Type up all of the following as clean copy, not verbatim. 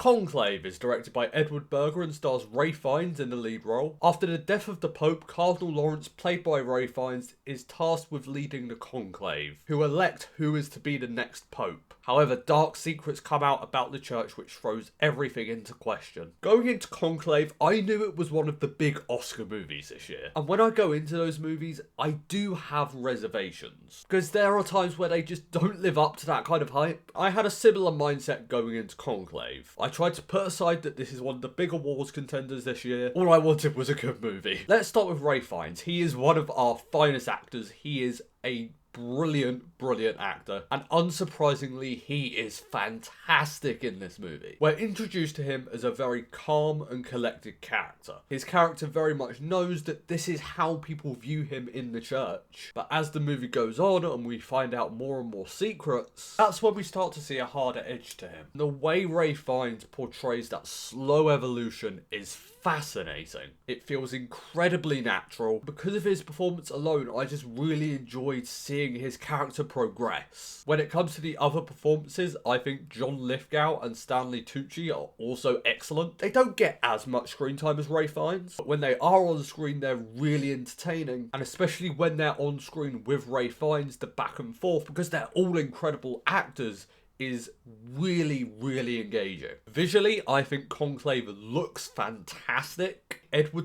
Conclave is directed by Berger and stars Ray Fiennes in the lead role. After the death of the Pope, Cardinal Lawrence, played by Ray Fiennes, is tasked with leading the Conclave, who elect who is to be the next Pope. However, dark secrets come out about the church which throws everything into question. Going into Conclave, I knew it was one of the big Oscar movies this year. And when I go into those movies, I do have reservations. Because there are times where they just don't live up to that kind of hype. I had a similar mindset going into Conclave. I tried to put aside that this is one of the big awards contenders this year. All I wanted was a good movie. Let's start with Ray Fiennes. He is one of our finest actors. He is a brilliant actor, and unsurprisingly he is fantastic in this movie. We're introduced to him as a very calm and collected character. His character very much knows that this is how people view him in the church, but as the movie goes on and we find out more and more secrets, that's when we start to see a harder edge to him. The way Ray Fiennes portrays that slow evolution is fascinating. It feels incredibly natural. Because of his performance alone, I just really enjoyed seeing his character progress. When it comes to the other performances, I think John Lithgow and Stanley Tucci are also excellent. They don't get as much screen time as Ray Fiennes, but when they are on screen, they're really entertaining, and especially when they're on screen with Ray Fiennes, the back and forth, because they're all incredible actors, is really engaging. Visually, I think Conclave looks fantastic.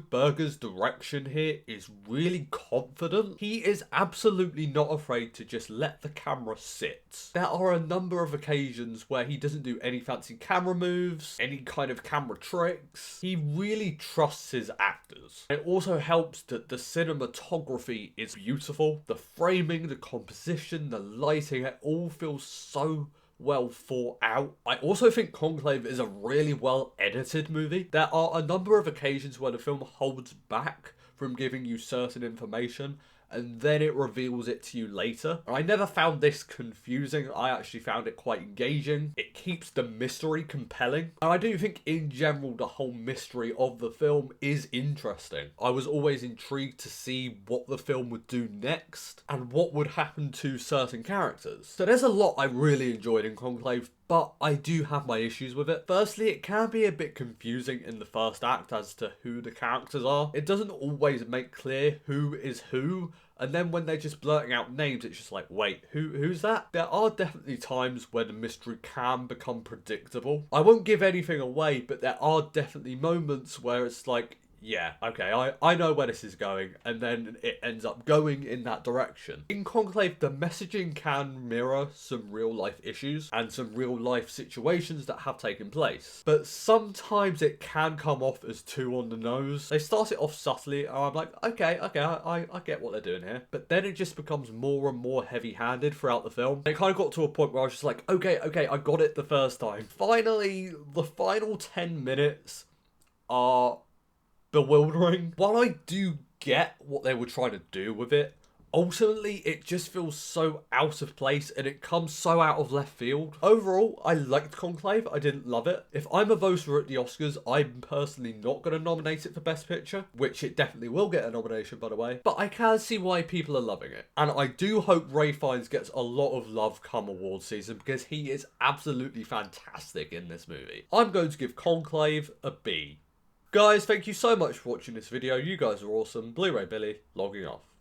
Berger's direction here is really confident. He is absolutely not afraid to just let the camera sit. There are a number of occasions where he doesn't do any fancy camera moves, any kind of camera tricks. He really trusts his actors. It also helps that the cinematography is beautiful. The framing, the composition, the lighting, it all feels so well thought out. I also think Conclave is a really well edited movie. There are a number of occasions where the film holds back from giving you certain information and then it reveals it to you later. I never found this confusing. I actually found it quite engaging. It keeps the mystery compelling. And I do think in general the whole mystery of the film is interesting. I was always intrigued to see what the film would do next and what would happen to certain characters. So there's a lot I really enjoyed in Conclave, but I do have my issues with it. Firstly, it can be a bit confusing in the first act as to who the characters are. It doesn't always make clear who is who, and then when they're just blurting out names, it's just like, wait, who's that? There are definitely times where the mystery can become predictable. I won't give anything away, but there are definitely moments where it's like, yeah, okay, I know where this is going, and then it ends up going in that direction. In Conclave, the messaging can mirror some real life issues and some real life situations that have taken place, but sometimes it can come off as too on the nose. They start it off subtly, and I'm like, okay, I get what they're doing here, but then it just becomes more and more heavy-handed throughout the film. It kind of got to a point where I was just like, okay, I got it the first time. Finally, the final 10 minutes are bewildering. While I do get what they were trying to do with it, ultimately it just feels so out of place and it comes so out of left field. Overall, I liked Conclave. I didn't love it. If I'm a voter at the Oscars, I'm personally not going to nominate it for Best Picture, which it definitely will get a nomination, by the way, but I can see why people are loving it. And I do hope Ray Fiennes gets a lot of love come award season because he is absolutely fantastic in this movie. I'm going to give Conclave a B. Guys, thank you so much for watching this video. You guys are awesome. Blu-ray Billy, logging off.